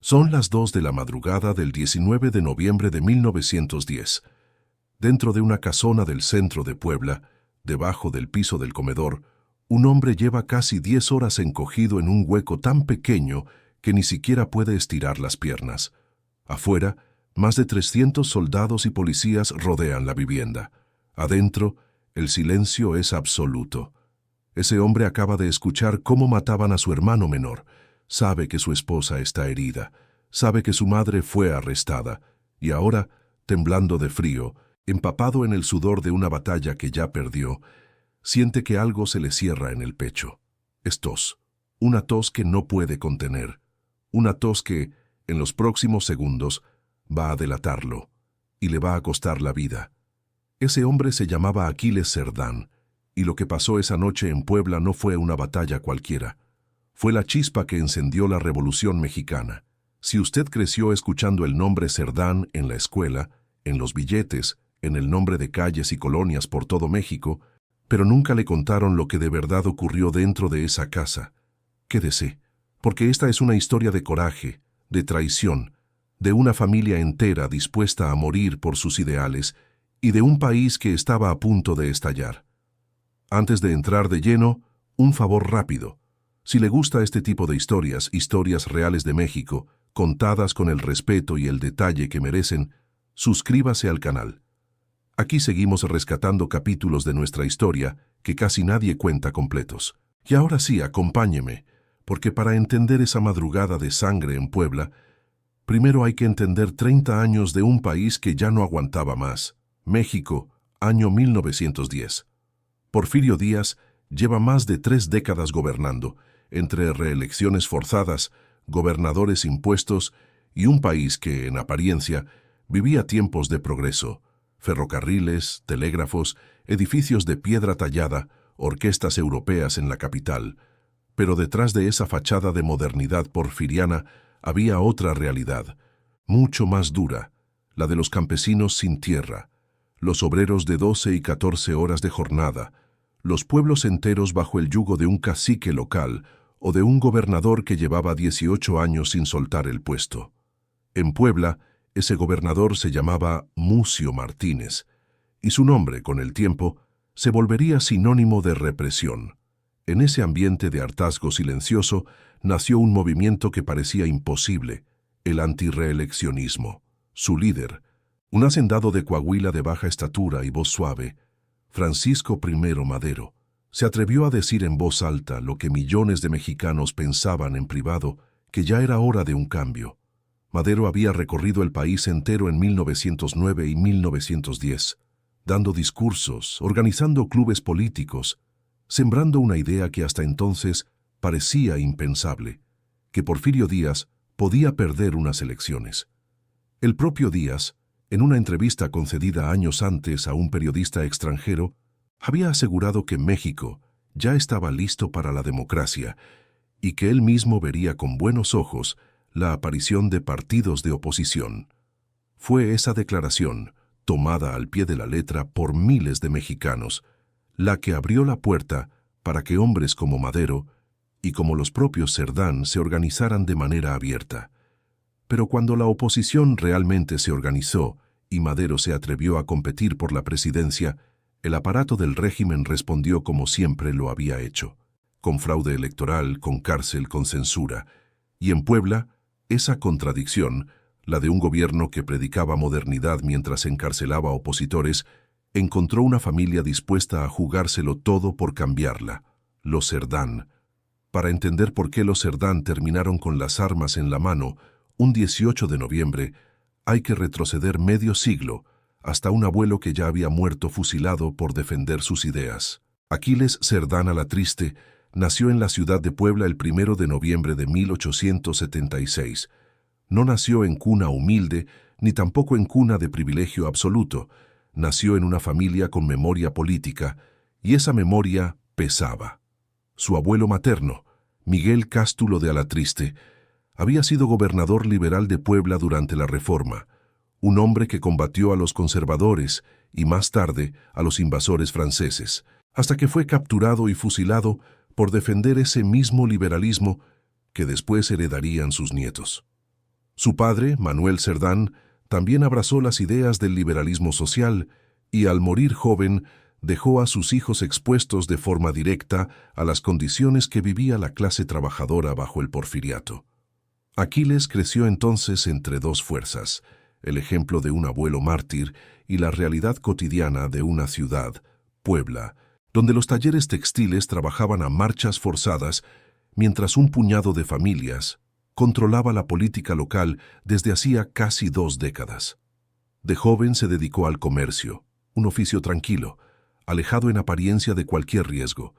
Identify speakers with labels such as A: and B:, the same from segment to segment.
A: Son las 2 de la madrugada del 19 de noviembre de 1910. Dentro de una casona del centro de Puebla, debajo del piso del comedor, un hombre lleva casi 10 horas encogido en un hueco tan pequeño que ni siquiera puede estirar las piernas. Afuera, más de 300 soldados y policías rodean la vivienda. Adentro, el silencio es absoluto. Ese hombre acaba de escuchar cómo mataban a su hermano menor. Sabe que su esposa está herida. Sabe que su madre fue arrestada. Y ahora, temblando de frío, empapado en el sudor de una batalla que ya perdió, siente que algo se le cierra en el pecho. Es tos. Una tos que no puede contener. Una tos que, en los próximos segundos, va a delatarlo y le va a costar la vida. Ese hombre se llamaba Aquiles Cerdán, y lo que pasó esa noche en Puebla no fue una batalla cualquiera. Fue la chispa que encendió la Revolución Mexicana. Si usted creció escuchando el nombre Cerdán en la escuela, en los billetes, en el nombre de calles y colonias por todo México, pero nunca le contaron lo que de verdad ocurrió dentro de esa casa, quédese, porque esta es una historia de coraje, de traición, de una familia entera dispuesta a morir por sus ideales y de un país que estaba a punto de estallar. Antes de entrar de lleno, un favor rápido. Si le gusta este tipo de historias, historias reales de México, contadas con el respeto y el detalle que merecen, suscríbase al canal. Aquí seguimos rescatando capítulos de nuestra historia que casi nadie cuenta completos. Y ahora sí, acompáñeme, porque para entender esa madrugada de sangre en Puebla, primero hay que entender 30 años de un país que ya no aguantaba más. México, año 1910. Porfirio Díaz lleva más de 3 décadas gobernando, entre reelecciones forzadas, gobernadores impuestos y un país que, en apariencia, vivía tiempos de progreso. Ferrocarriles, telégrafos, edificios de piedra tallada, orquestas europeas en la capital. Pero detrás de esa fachada de modernidad porfiriana había otra realidad, mucho más dura, la de los campesinos sin tierra, los obreros de 12 y 14 horas de jornada, los pueblos enteros bajo el yugo de un cacique local o de un gobernador que llevaba 18 años sin soltar el puesto. En Puebla, ese gobernador se llamaba Mucio Martínez, y su nombre, con el tiempo, se volvería sinónimo de represión. En ese ambiente de hartazgo silencioso nació un movimiento que parecía imposible, el antirreeleccionismo. Su líder, un hacendado de Coahuila de baja estatura y voz suave, Francisco I. Madero, se atrevió a decir en voz alta lo que millones de mexicanos pensaban en privado, que ya era hora de un cambio. Madero había recorrido el país entero en 1909 y 1910, dando discursos, organizando clubes políticos, sembrando una idea que hasta entonces parecía impensable, que Porfirio Díaz podía perder unas elecciones. El propio Díaz, en una entrevista concedida años antes a un periodista extranjero, había asegurado que México ya estaba listo para la democracia y que él mismo vería con buenos ojos la aparición de partidos de oposición. Fue esa declaración, tomada al pie de la letra por miles de mexicanos, la que abrió la puerta para que hombres como Madero y como los propios Cerdán se organizaran de manera abierta. Pero cuando la oposición realmente se organizó y Madero se atrevió a competir por la presidencia, el aparato del régimen respondió como siempre lo había hecho, con fraude electoral, con cárcel, con censura. Y en Puebla, esa contradicción, la de un gobierno que predicaba modernidad mientras encarcelaba opositores, encontró una familia dispuesta a jugárselo todo por cambiarla, los Cerdán. Para entender por qué los Cerdán terminaron con las armas en la mano, un 18 de noviembre, hay que retroceder medio siglo, hasta un abuelo que ya había muerto fusilado por defender sus ideas. Aquiles Cerdán Alatriste nació en la ciudad de Puebla el 1 de noviembre de 1876. No nació en cuna humilde, ni tampoco en cuna de privilegio absoluto. Nació en una familia con memoria política, y esa memoria pesaba. Su abuelo materno, Miguel Cástulo de Alatriste, había sido gobernador liberal de Puebla durante la Reforma, un hombre que combatió a los conservadores y más tarde a los invasores franceses, hasta que fue capturado y fusilado por defender ese mismo liberalismo que después heredarían sus nietos. Su padre, Manuel Cerdán, también abrazó las ideas del liberalismo social y, al morir joven, dejó a sus hijos expuestos de forma directa a las condiciones que vivía la clase trabajadora bajo el porfiriato. Aquiles creció entonces entre dos fuerzas, el ejemplo de un abuelo mártir y la realidad cotidiana de una ciudad, Puebla, donde los talleres textiles trabajaban a marchas forzadas, mientras un puñado de familias controlaba la política local desde hacía casi 2 décadas. De joven se dedicó al comercio, un oficio tranquilo, alejado en apariencia de cualquier riesgo.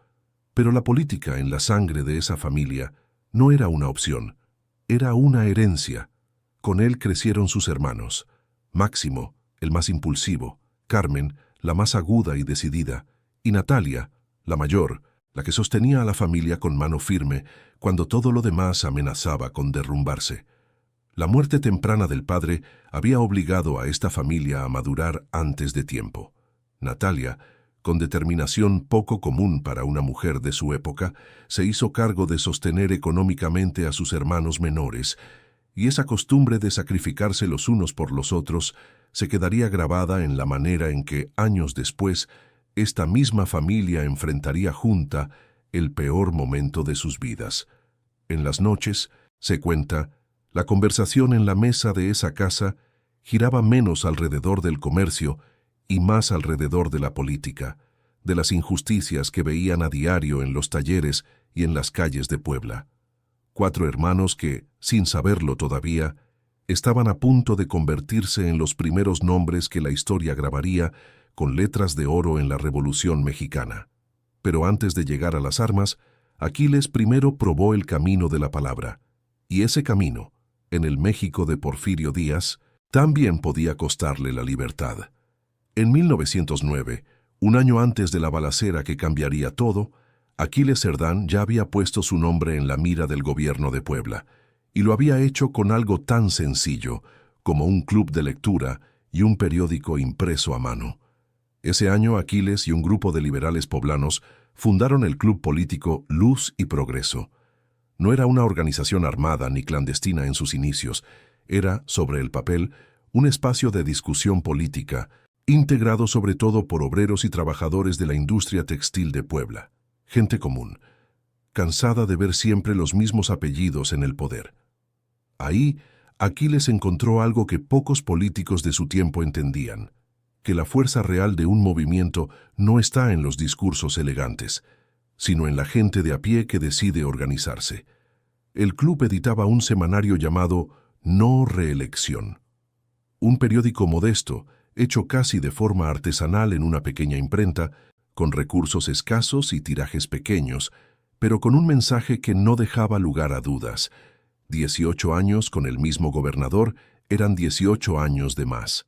A: Pero la política en la sangre de esa familia no era una opción, era una herencia. Con él crecieron sus hermanos, Máximo, el más impulsivo, Carmen, la más aguda y decidida, y Natalia, la mayor, la que sostenía a la familia con mano firme cuando todo lo demás amenazaba con derrumbarse. La muerte temprana del padre había obligado a esta familia a madurar antes de tiempo. Natalia, con determinación poco común para una mujer de su época, se hizo cargo de sostener económicamente a sus hermanos menores, y esa costumbre de sacrificarse los unos por los otros se quedaría grabada en la manera en que, años después, esta misma familia enfrentaría junta el peor momento de sus vidas. En las noches, se cuenta, la conversación en la mesa de esa casa giraba menos alrededor del comercio y más alrededor de la política, de las injusticias que veían a diario en los talleres y en las calles de Puebla. 4 hermanos que, sin saberlo todavía, estaban a punto de convertirse en los primeros nombres que la historia grabaría con letras de oro en la Revolución Mexicana. Pero antes de llegar a las armas, Aquiles primero probó el camino de la palabra, y ese camino, en el México de Porfirio Díaz, también podía costarle la libertad. En 1909, un año antes de la balacera que cambiaría todo, Aquiles Cerdán ya había puesto su nombre en la mira del gobierno de Puebla, y lo había hecho con algo tan sencillo como un club de lectura y un periódico impreso a mano. Ese año Aquiles y un grupo de liberales poblanos fundaron el club político Luz y Progreso. No era una organización armada ni clandestina en sus inicios, era, sobre el papel, un espacio de discusión política, integrado sobre todo por obreros y trabajadores de la industria textil de Puebla, gente común, cansada de ver siempre los mismos apellidos en el poder. Ahí, Aquiles encontró algo que pocos políticos de su tiempo entendían, que la fuerza real de un movimiento no está en los discursos elegantes, sino en la gente de a pie que decide organizarse. El club editaba un semanario llamado No Reelección, un periódico modesto, hecho casi de forma artesanal en una pequeña imprenta, con recursos escasos y tirajes pequeños, pero con un mensaje que no dejaba lugar a dudas. 18 años con el mismo gobernador eran 18 años de más.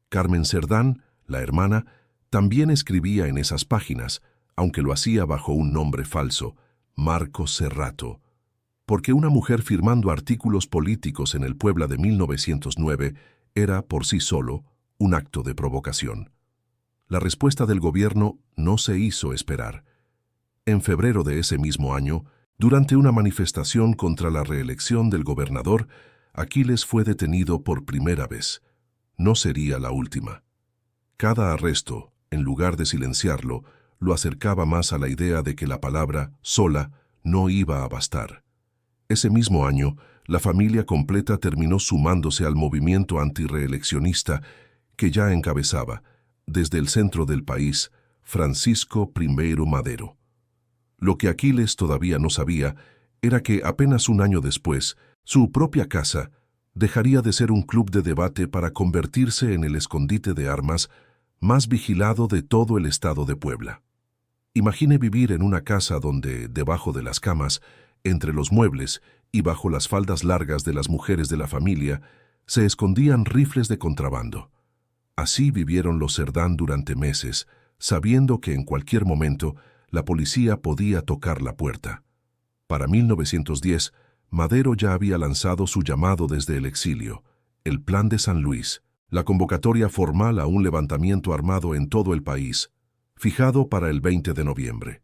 A: Carmen Cerdán, la hermana, también escribía en esas páginas, aunque lo hacía bajo un nombre falso, Marcos Cerrato, porque una mujer firmando artículos políticos en el Puebla de 1909 era, por sí solo, un acto de provocación. La respuesta del gobierno no se hizo esperar. En febrero de ese mismo año, durante una manifestación contra la reelección del gobernador, Aquiles fue detenido por primera vez. No sería la última. Cada arresto, en lugar de silenciarlo, lo acercaba más a la idea de que la palabra sola no iba a bastar. Ese mismo año, la familia completa terminó sumándose al movimiento antirreeleccionista que ya encabezaba, desde el centro del país, Francisco I. Madero. Lo que Aquiles todavía no sabía era que apenas un año después, su propia casa dejaría de ser un club de debate para convertirse en el escondite de armas más vigilado de todo el estado de Puebla. Imagine vivir en una casa donde, debajo de las camas, entre los muebles y bajo las faldas largas de las mujeres de la familia, se escondían rifles de contrabando. Así vivieron los Cerdán durante meses, sabiendo que en cualquier momento la policía podía tocar la puerta. Para 1910, Madero ya había lanzado su llamado desde el exilio, el Plan de San Luis, la convocatoria formal a un levantamiento armado en todo el país, fijado para el 20 de noviembre.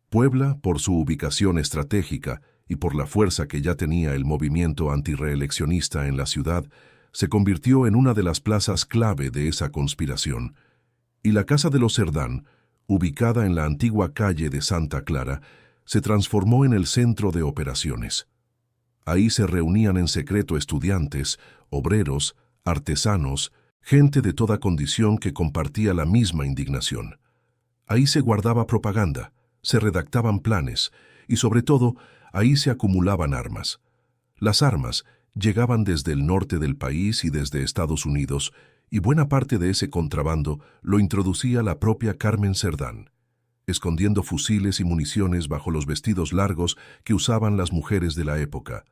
A: Puebla, por su ubicación estratégica y por la fuerza que ya tenía el movimiento antirreeleccionista en la ciudad, se convirtió en una de las plazas clave de esa conspiración. Y la Casa de los Cerdán, ubicada en la antigua calle de Santa Clara, se transformó en el centro de operaciones. Ahí se reunían en secreto estudiantes, obreros, artesanos, gente de toda condición que compartía la misma indignación. Ahí se guardaba propaganda, se redactaban planes y, sobre todo, ahí se acumulaban armas. Las armas llegaban desde el norte del país y desde Estados Unidos, y buena parte de ese contrabando lo introducía la propia Carmen Cerdán, escondiendo fusiles y municiones bajo los vestidos largos que usaban las mujeres de la época.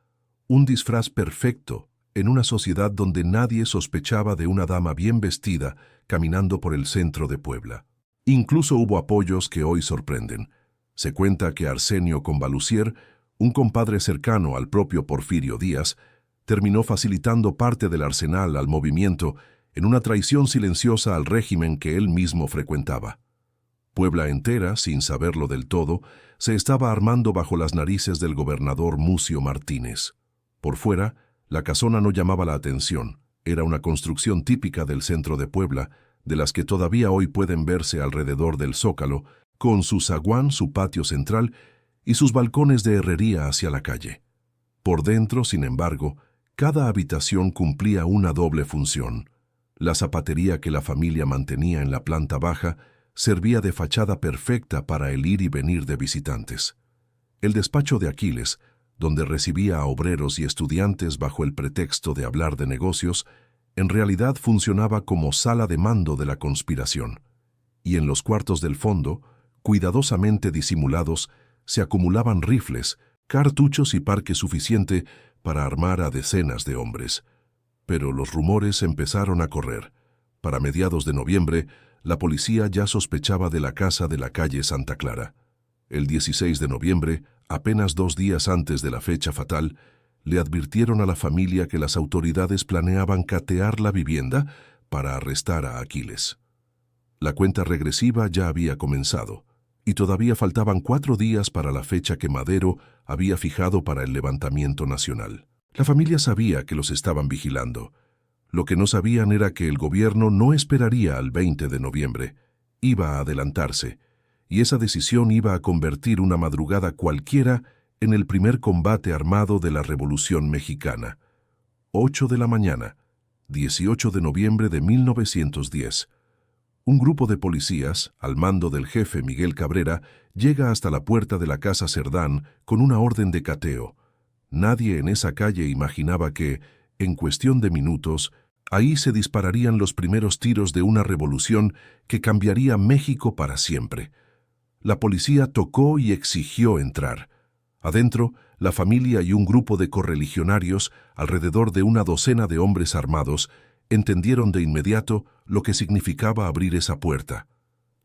A: Un disfraz perfecto en una sociedad donde nadie sospechaba de una dama bien vestida caminando por el centro de Puebla. Incluso hubo apoyos que hoy sorprenden. Se cuenta que Arsenio Combalusier, un compadre cercano al propio Porfirio Díaz, terminó facilitando parte del arsenal al movimiento en una traición silenciosa al régimen que él mismo frecuentaba. Puebla entera, sin saberlo del todo, se estaba armando bajo las narices del gobernador Mucio Martínez. Por fuera, la casona no llamaba la atención. Era una construcción típica del centro de Puebla, de las que todavía hoy pueden verse alrededor del Zócalo, con su zaguán, su patio central y sus balcones de herrería hacia la calle. Por dentro, sin embargo, cada habitación cumplía una doble función. La zapatería que la familia mantenía en la planta baja servía de fachada perfecta para el ir y venir de visitantes. El despacho de Aquiles, donde recibía a obreros y estudiantes bajo el pretexto de hablar de negocios, en realidad funcionaba como sala de mando de la conspiración. Y en los cuartos del fondo, cuidadosamente disimulados, se acumulaban rifles, cartuchos y parque suficiente para armar a decenas de hombres. Pero los rumores empezaron a correr. Para mediados de noviembre, la policía ya sospechaba de la casa de la calle Santa Clara. El 16 de noviembre, apenas 2 días antes de la fecha fatal, le advirtieron a la familia que las autoridades planeaban catear la vivienda para arrestar a Aquiles. La cuenta regresiva ya había comenzado, y todavía faltaban 4 días para la fecha que Madero había fijado para el levantamiento nacional. La familia sabía que los estaban vigilando. Lo que no sabían era que el gobierno no esperaría al 20 de noviembre. Iba a adelantarse, y esa decisión iba a convertir una madrugada cualquiera en el primer combate armado de la Revolución Mexicana. 8 de la mañana, 18 de noviembre de 1910. Un grupo de policías, al mando del jefe Miguel Cabrera, llega hasta la puerta de la Casa Cerdán con una orden de cateo. Nadie en esa calle imaginaba que, en cuestión de minutos, ahí se dispararían los primeros tiros de una revolución que cambiaría México para siempre. La policía tocó y exigió entrar. Adentro, la familia y un grupo de correligionarios, alrededor de una docena de hombres armados, entendieron de inmediato lo que significaba abrir esa puerta.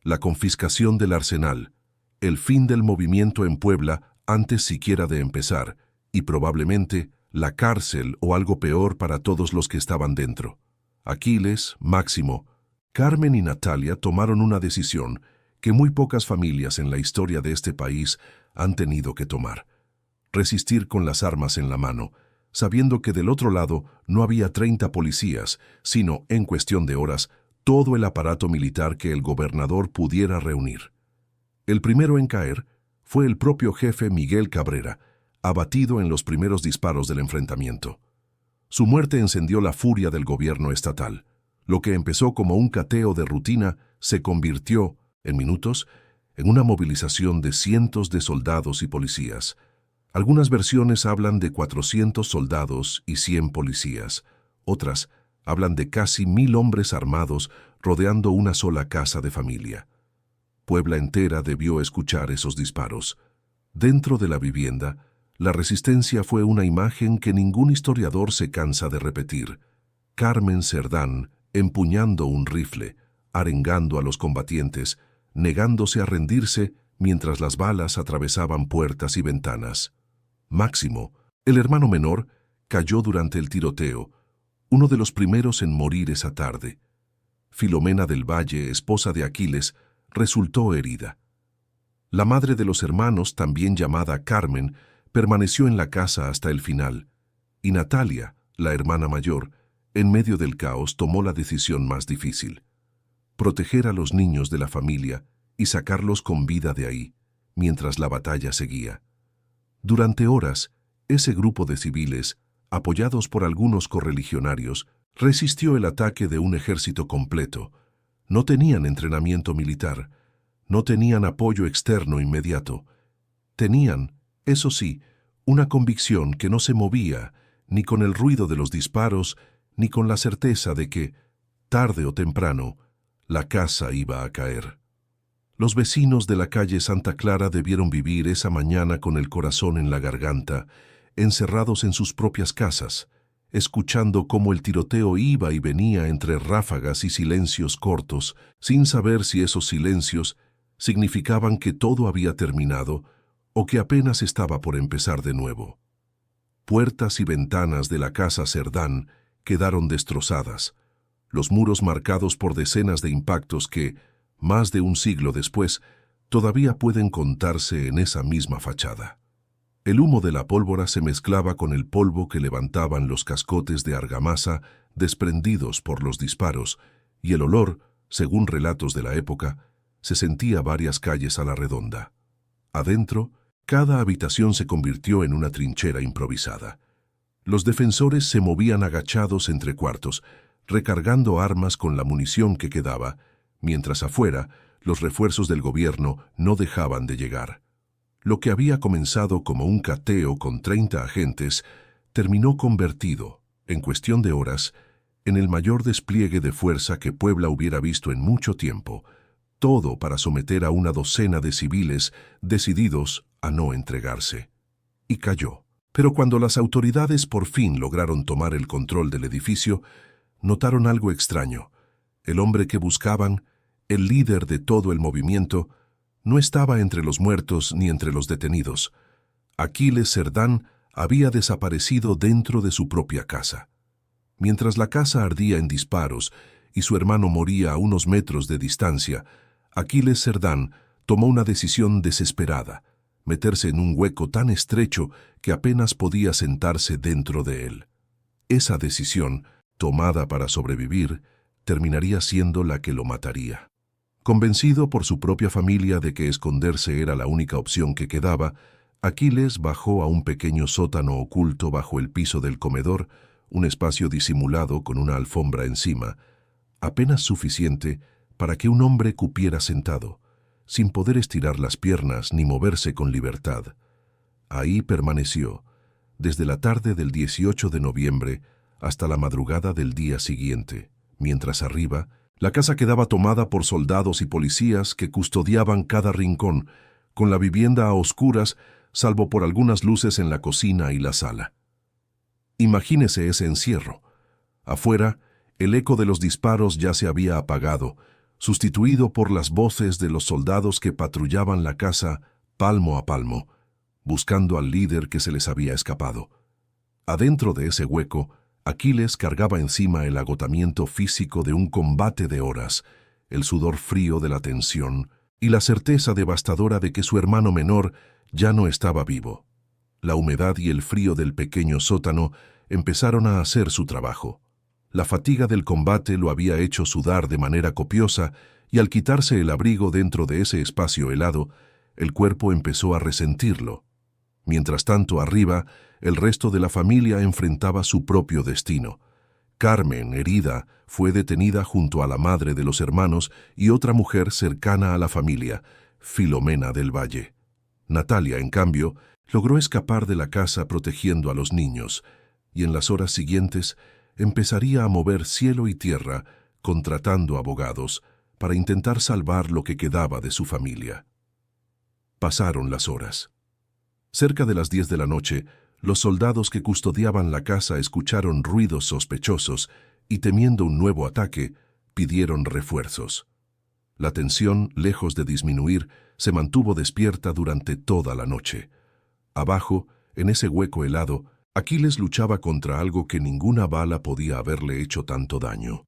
A: La confiscación del arsenal, el fin del movimiento en Puebla antes siquiera de empezar, y probablemente la cárcel o algo peor para todos los que estaban dentro. Aquiles, Máximo, Carmen y Natalia tomaron una decisión que muy pocas familias en la historia de este país han tenido que tomar: resistir con las armas en la mano, sabiendo que del otro lado no había 30 policías, sino, en cuestión de horas, todo el aparato militar que el gobernador pudiera reunir. El primero en caer fue el propio jefe Miguel Cabrera, abatido en los primeros disparos del enfrentamiento. Su muerte encendió la furia del gobierno estatal. Lo que empezó como un cateo de rutina se convirtió, en minutos, en una movilización de cientos de soldados y policías. Algunas versiones hablan de 400 soldados y 100 policías. Otras hablan de casi 1000 hombres armados rodeando una sola casa de familia. Puebla entera debió escuchar esos disparos. Dentro de la vivienda, la resistencia fue una imagen que ningún historiador se cansa de repetir. Carmen Cerdán empuñando un rifle, arengando a los combatientes, negándose a rendirse mientras las balas atravesaban puertas y ventanas. Máximo, el hermano menor, cayó durante el tiroteo, uno de los primeros en morir esa tarde. Filomena del Valle, esposa de Aquiles, resultó herida. La madre de los hermanos, también llamada Carmen, permaneció en la casa hasta el final, y Natalia, la hermana mayor, en medio del caos tomó la decisión más difícil: proteger a los niños de la familia y sacarlos con vida de ahí, mientras la batalla seguía. Durante horas, ese grupo de civiles, apoyados por algunos correligionarios, resistió el ataque de un ejército completo. No tenían entrenamiento militar, no tenían apoyo externo inmediato. Tenían, eso sí, una convicción que no se movía ni con el ruido de los disparos, ni con la certeza de que, tarde o temprano, la casa iba a caer. Los vecinos de la calle Santa Clara debieron vivir esa mañana con el corazón en la garganta, encerrados en sus propias casas, escuchando cómo el tiroteo iba y venía entre ráfagas y silencios cortos, sin saber si esos silencios significaban que todo había terminado o que apenas estaba por empezar de nuevo. Puertas y ventanas de la casa Cerdán quedaron destrozadas, los muros marcados por decenas de impactos que, más de un siglo después, todavía pueden contarse en esa misma fachada. El humo de la pólvora se mezclaba con el polvo que levantaban los cascotes de argamasa desprendidos por los disparos, y el olor, según relatos de la época, se sentía varias calles a la redonda. Adentro, cada habitación se convirtió en una trinchera improvisada. Los defensores se movían agachados entre cuartos, recargando armas con la munición que quedaba, mientras afuera los refuerzos del gobierno no dejaban de llegar. Lo que había comenzado como un cateo con 30 agentes terminó convertido, en cuestión de horas, en el mayor despliegue de fuerza que Puebla hubiera visto en mucho tiempo, todo para someter a una docena de civiles decididos a no entregarse. Y cayó. Pero cuando las autoridades por fin lograron tomar el control del edificio, notaron algo extraño. El hombre que buscaban, el líder de todo el movimiento, no estaba entre los muertos ni entre los detenidos. Aquiles Cerdán había desaparecido dentro de su propia casa. Mientras la casa ardía en disparos y su hermano moría a unos metros de distancia, Aquiles Cerdán tomó una decisión desesperada: meterse en un hueco tan estrecho que apenas podía sentarse dentro de él. Esa decisión, tomada para sobrevivir, terminaría siendo la que lo mataría. Convencido por su propia familia de que esconderse era la única opción que quedaba, Aquiles bajó a un pequeño sótano oculto bajo el piso del comedor, un espacio disimulado con una alfombra encima, apenas suficiente para que un hombre cupiera sentado, sin poder estirar las piernas ni moverse con libertad. Ahí permaneció, desde la tarde del 18 de noviembre hasta la madrugada del día siguiente, mientras arriba, la casa quedaba tomada por soldados y policías que custodiaban cada rincón, con la vivienda a oscuras, salvo por algunas luces en la cocina y la sala. Imagínese ese encierro. Afuera, el eco de los disparos ya se había apagado, sustituido por las voces de los soldados que patrullaban la casa palmo a palmo, buscando al líder que se les había escapado. Adentro de ese hueco, Aquiles cargaba encima el agotamiento físico de un combate de horas, el sudor frío de la tensión y la certeza devastadora de que su hermano menor ya no estaba vivo. La humedad y el frío del pequeño sótano empezaron a hacer su trabajo. La fatiga del combate lo había hecho sudar de manera copiosa y al quitarse el abrigo dentro de ese espacio helado, el cuerpo empezó a resentirlo. Mientras tanto, arriba, el resto de la familia enfrentaba su propio destino. Carmen, herida, fue detenida junto a la madre de los hermanos y otra mujer cercana a la familia, Filomena del Valle. Natalia, en cambio, logró escapar de la casa protegiendo a los niños, y en las horas siguientes empezaría a mover cielo y tierra, contratando abogados, para intentar salvar lo que quedaba de su familia. Pasaron las horas. Cerca de las 10 de la noche, los soldados que custodiaban la casa escucharon ruidos sospechosos y, temiendo un nuevo ataque, pidieron refuerzos. La tensión, lejos de disminuir, se mantuvo despierta durante toda la noche. Abajo, en ese hueco helado, Aquiles luchaba contra algo que ninguna bala podía haberle hecho tanto daño.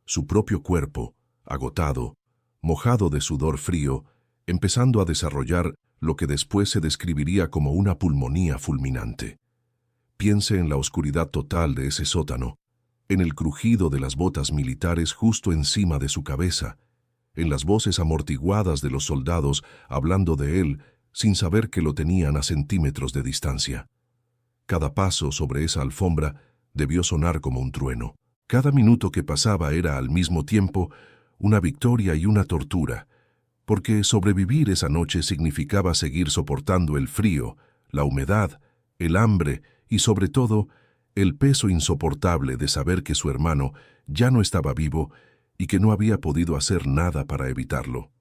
A: Su propio cuerpo, agotado, mojado de sudor frío, empezando a desarrollar lo que después se describiría como una pulmonía fulminante. Piense en la oscuridad total de ese sótano, en el crujido de las botas militares justo encima de su cabeza, en las voces amortiguadas de los soldados hablando de él sin saber que lo tenían a centímetros de distancia. Cada paso sobre esa alfombra debió sonar como un trueno. Cada minuto que pasaba era al mismo tiempo una victoria y una tortura, porque sobrevivir esa noche significaba seguir soportando el frío, la humedad, el hambre y sobre todo el peso insoportable de saber que su hermano ya no estaba vivo y que no había podido hacer nada para evitarlo.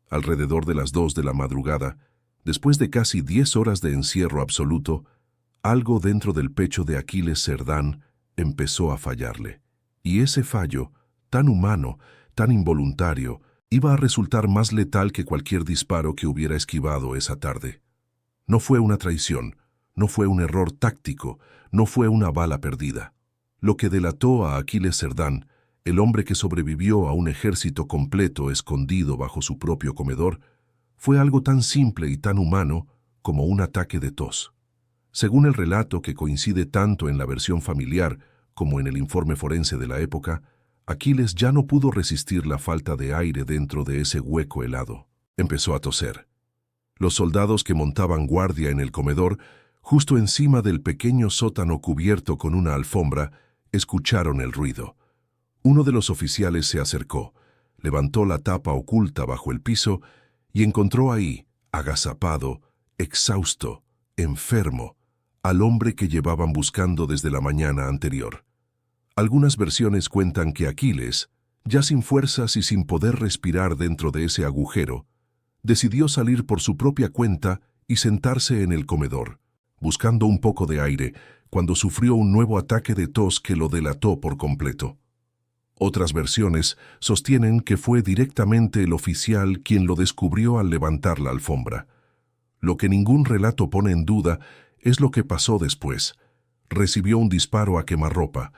A: Alrededor de las 2 de la madrugada, después de casi 10 horas de encierro absoluto, algo dentro del pecho de Aquiles Cerdán empezó a fallarle. Y ese fallo, tan humano, tan involuntario, iba a resultar más letal que cualquier disparo que hubiera esquivado esa tarde. No fue una traición, no fue un error táctico, no fue una bala perdida. Lo que delató a Aquiles Cerdán, el hombre que sobrevivió a un ejército completo escondido bajo su propio comedor, fue algo tan simple y tan humano como un ataque de tos. Según el relato que coincide tanto en la versión familiar como en el informe forense de la época, Aquiles ya no pudo resistir la falta de aire dentro de ese hueco helado. Empezó a toser. Los soldados que montaban guardia en el comedor, justo encima del pequeño sótano cubierto con una alfombra, escucharon el ruido. Uno de los oficiales se acercó, levantó la tapa oculta bajo el piso y encontró ahí, agazapado, exhausto, enfermo, al hombre que llevaban buscando desde la mañana anterior. Algunas versiones cuentan que Aquiles, ya sin fuerzas y sin poder respirar dentro de ese agujero, decidió salir por su propia cuenta y sentarse en el comedor, buscando un poco de aire, cuando sufrió un nuevo ataque de tos que lo delató por completo. Otras versiones sostienen que fue directamente el oficial quien lo descubrió al levantar la alfombra. Lo que ningún relato pone en duda es lo que pasó después. Recibió un disparo a quemarropa,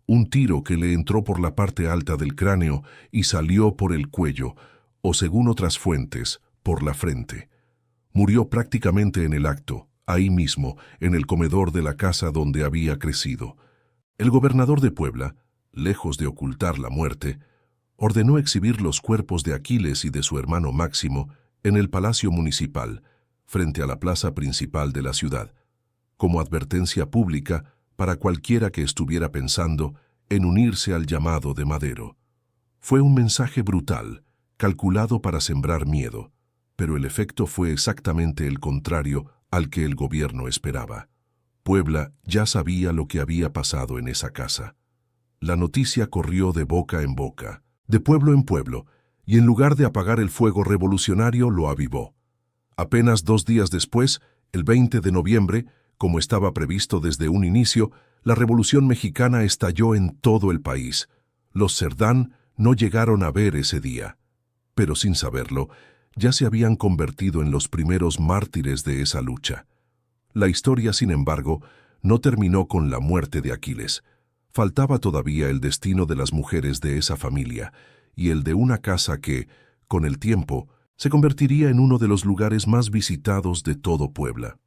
A: un tiro que le entró por la parte alta del cráneo y salió por el cuello, o según otras fuentes, por la frente. Murió prácticamente en el acto, ahí mismo, en el comedor de la casa donde había crecido. El gobernador de Puebla, lejos de ocultar la muerte, ordenó exhibir los cuerpos de Aquiles y de su hermano Máximo en el Palacio Municipal, frente a la plaza principal de la ciudad, como advertencia pública para cualquiera que estuviera pensando en unirse al llamado de Madero. Fue un mensaje brutal, calculado para sembrar miedo, pero el efecto fue exactamente el contrario al que el gobierno esperaba. Puebla ya sabía lo que había pasado en esa casa. La noticia corrió de boca en boca, de pueblo en pueblo, y en lugar de apagar el fuego revolucionario lo avivó. Apenas 2 días después, el 20 de noviembre, como estaba previsto desde un inicio, la Revolución Mexicana estalló en todo el país. Los Cerdán no llegaron a ver ese día, pero sin saberlo, ya se habían convertido en los primeros mártires de esa lucha. La historia, sin embargo, no terminó con la muerte de Aquiles. Faltaba todavía el destino de las mujeres de esa familia y el de una casa que, con el tiempo, se convertiría en uno de los lugares más visitados de todo Puebla.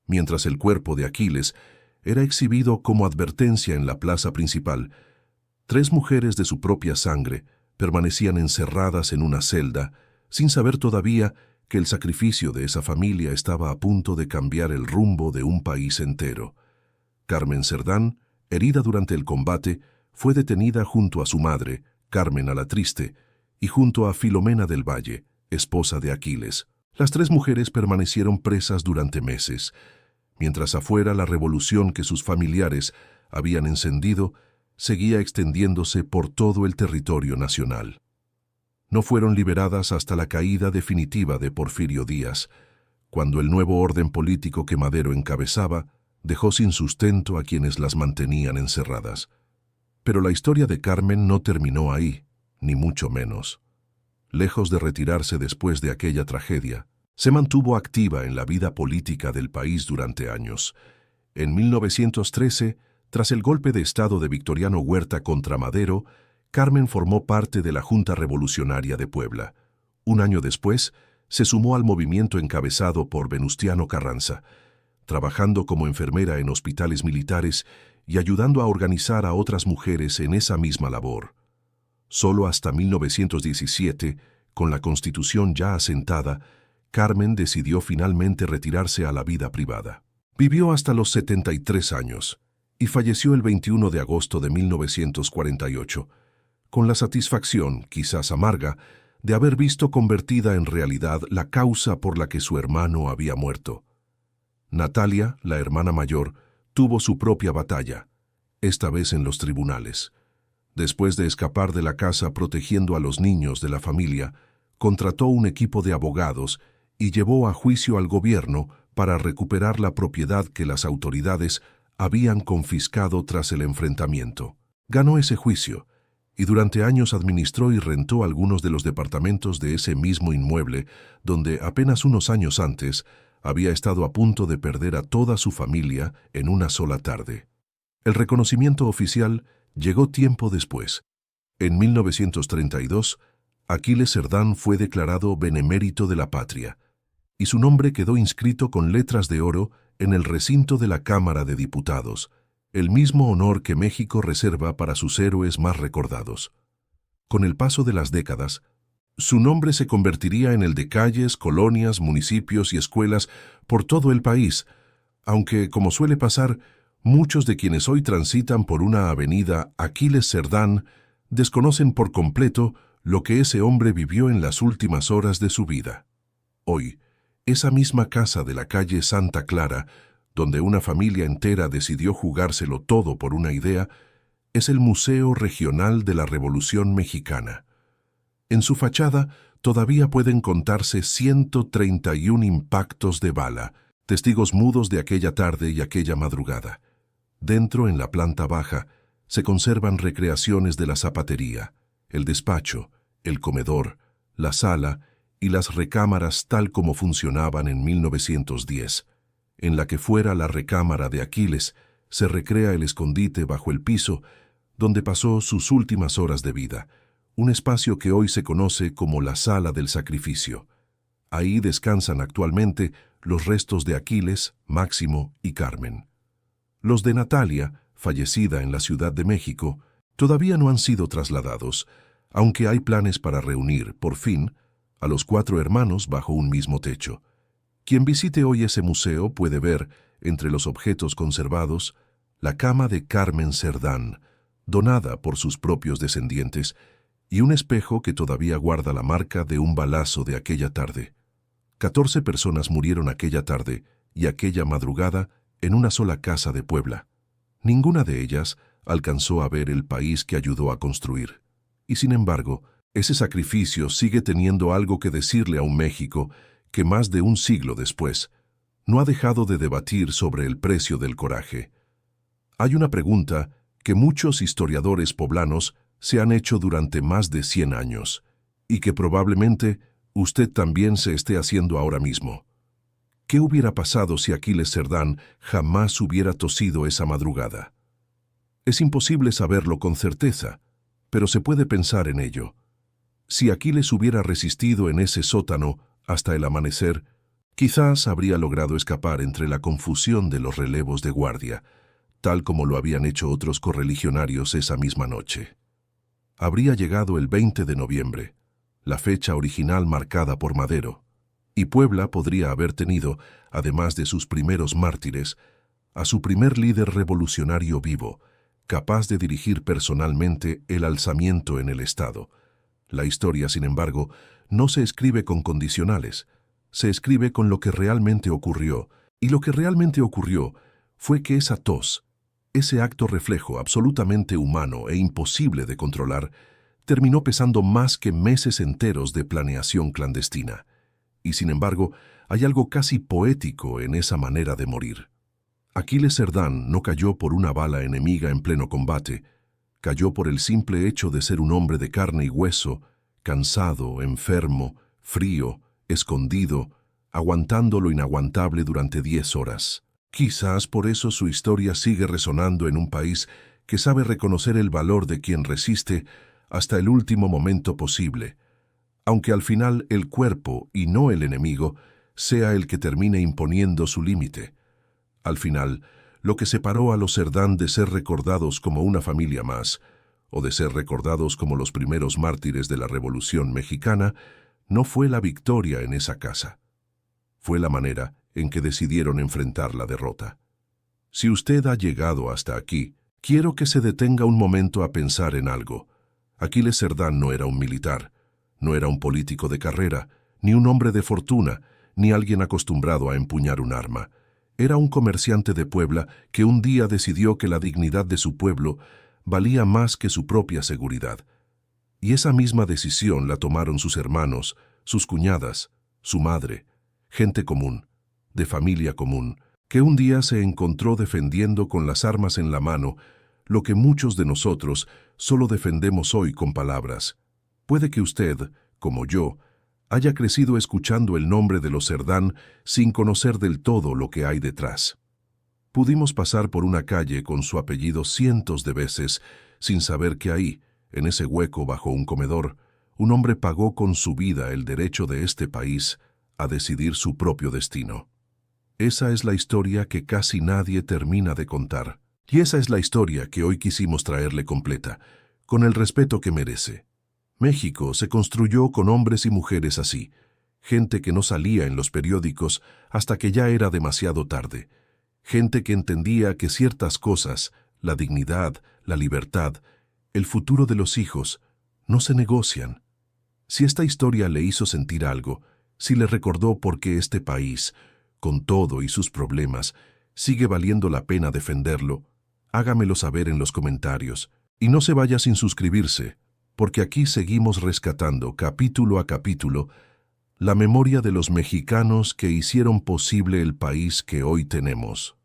A: Mientras el cuerpo de Aquiles era exhibido como advertencia en la plaza principal, 3 mujeres de su propia sangre permanecían encerradas en una celda, sin saber todavía que el sacrificio de esa familia estaba a punto de cambiar el rumbo de un país entero. Carmen Cerdán, herida durante el combate, fue detenida junto a su madre, Carmen Alatriste, y junto a Filomena del Valle, esposa de Aquiles. Las 3 mujeres permanecieron presas durante meses, mientras afuera la revolución que sus familiares habían encendido seguía extendiéndose por todo el territorio nacional. No fueron liberadas hasta la caída definitiva de Porfirio Díaz, cuando el nuevo orden político que Madero encabezaba dejó sin sustento a quienes las mantenían encerradas. Pero la historia de Carmen no terminó ahí, ni mucho menos. Lejos de retirarse después de aquella tragedia, se mantuvo activa en la vida política del país durante años. En 1913, tras el golpe de Estado de Victoriano Huerta contra Madero, Carmen formó parte de la Junta Revolucionaria de Puebla. Un año después, Se sumó al movimiento encabezado por Venustiano Carranza, trabajando como enfermera en hospitales militares y ayudando a organizar a otras mujeres en esa misma labor. Solo hasta 1917, con la Constitución ya asentada, Carmen decidió finalmente retirarse a la vida privada. Vivió hasta los 73 años y falleció el 21 de agosto de 1948, con la satisfacción, quizás amarga, de haber visto convertida en realidad la causa por la que su hermano había muerto. Natalia, la hermana mayor, tuvo su propia batalla, esta vez en los tribunales. Después de escapar de la casa protegiendo a los niños de la familia, contrató un equipo de abogados y llevó a juicio al gobierno para recuperar la propiedad que las autoridades habían confiscado tras el enfrentamiento. Ganó ese juicio y durante años administró y rentó algunos de los departamentos de ese mismo inmueble donde apenas unos años antes había estado a punto de perder a toda su familia en una sola tarde. El reconocimiento oficial llegó tiempo después. En 1932, Aquiles Cerdán fue declarado benemérito de la patria, y su nombre quedó inscrito con letras de oro en el recinto de la Cámara de Diputados, el mismo honor que México reserva para sus héroes más recordados. Con el paso de las décadas, su nombre se convertiría en el de calles, colonias, municipios y escuelas por todo el país, aunque, como suele pasar, muchos de quienes hoy transitan por una avenida Aquiles Cerdán desconocen por completo lo que ese hombre vivió en las últimas horas de su vida. Hoy, esa misma casa de la calle Santa Clara, donde una familia entera decidió jugárselo todo por una idea, es el Museo Regional de la Revolución Mexicana. En su fachada todavía pueden contarse 131 impactos de bala, testigos mudos de aquella tarde y aquella madrugada. Dentro, en la planta baja, se conservan recreaciones de la zapatería, el despacho, el comedor, la sala y las recámaras tal como funcionaban en 1910. En la que fuera la recámara de Aquiles, se recrea el escondite bajo el piso, donde pasó sus últimas horas de vida, un espacio que hoy se conoce como la Sala del Sacrificio. Ahí descansan actualmente los restos de Aquiles, Máximo y Carmen. Los de Natalia, fallecida en la Ciudad de México, todavía no han sido trasladados, aunque hay planes para reunir, por fin, a los 4 hermanos bajo un mismo techo. Quien visite hoy ese museo puede ver, entre los objetos conservados, la cama de Carmen Cerdán, donada por sus propios descendientes, y un espejo que todavía guarda la marca de un balazo de aquella tarde. 14 personas murieron aquella tarde y aquella madrugada en una sola casa de Puebla. Ninguna de ellas alcanzó a ver el país que ayudó a construir. Y sin embargo, ese sacrificio sigue teniendo algo que decirle a un México que más de un siglo después no ha dejado de debatir sobre el precio del coraje. Hay una pregunta que muchos historiadores poblanos se han hecho durante más de 100 años y que probablemente usted también se esté haciendo ahora mismo. ¿Qué hubiera pasado si Aquiles Cerdán jamás hubiera tosido esa madrugada? Es imposible saberlo con certeza, pero se puede pensar en ello. Si Aquiles hubiera resistido en ese sótano hasta el amanecer, quizás habría logrado escapar entre la confusión de los relevos de guardia, tal como lo habían hecho otros correligionarios esa misma noche. Habría llegado el 20 de noviembre, la fecha original marcada por Madero, y Puebla podría haber tenido, además de sus primeros mártires, a su primer líder revolucionario vivo, capaz de dirigir personalmente el alzamiento en el Estado. La historia, sin embargo, no se escribe con condicionales, se escribe con lo que realmente ocurrió, y lo que realmente ocurrió fue que esa tos, ese acto reflejo absolutamente humano e imposible de controlar, terminó pesando más que meses enteros de planeación clandestina. Y sin embargo, hay algo casi poético en esa manera de morir. Aquiles Cerdán no cayó por una bala enemiga en pleno combate, cayó por el simple hecho de ser un hombre de carne y hueso, cansado, enfermo, frío, escondido, aguantando lo inaguantable durante 10 horas. Quizás por eso su historia sigue resonando en un país que sabe reconocer el valor de quien resiste hasta el último momento posible, aunque al final el cuerpo y no el enemigo sea el que termine imponiendo su límite. Al final, lo que separó a los Cerdán de ser recordados como una familia más, o de ser recordados como los primeros mártires de la Revolución Mexicana, no fue la victoria en esa casa. Fue la manera en que decidieron enfrentar la derrota. Si usted ha llegado hasta aquí, quiero que se detenga un momento a pensar en algo. Aquiles Cerdán no era un militar, no era un político de carrera, ni un hombre de fortuna, ni alguien acostumbrado a empuñar un arma. Era un comerciante de Puebla que un día decidió que la dignidad de su pueblo valía más que su propia seguridad. Y esa misma decisión la tomaron sus hermanos, sus cuñadas, su madre, gente común, de familia común, que un día se encontró defendiendo con las armas en la mano lo que muchos de nosotros solo defendemos hoy con palabras. Puede que usted, como yo, haya crecido escuchando el nombre de los Cerdán sin conocer del todo lo que hay detrás. Pudimos pasar por una calle con su apellido cientos de veces sin saber que ahí, en ese hueco bajo un comedor, un hombre pagó con su vida el derecho de este país a decidir su propio destino. Esa es la historia que casi nadie termina de contar. Y esa es la historia que hoy quisimos traerle completa, con el respeto que merece. México se construyó con hombres y mujeres así, gente que no salía en los periódicos hasta que ya era demasiado tarde, gente que entendía que ciertas cosas, la dignidad, la libertad, el futuro de los hijos, no se negocian. Si esta historia le hizo sentir algo, si le recordó por qué este país, con todo y sus problemas, sigue valiendo la pena defenderlo, hágamelo saber en los comentarios. Y no se vaya sin suscribirse, porque aquí seguimos rescatando, capítulo a capítulo, la memoria de los mexicanos que hicieron posible el país que hoy tenemos.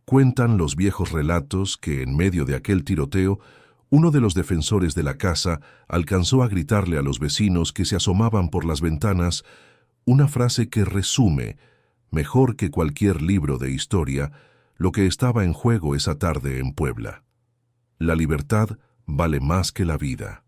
A: Cuentan los viejos relatos que, en medio de aquel tiroteo, uno de los defensores de la casa alcanzó a gritarle a los vecinos que se asomaban por las ventanas una frase que resume, mejor que cualquier libro de historia, lo que estaba en juego esa tarde en Puebla. La libertad vale más que la vida.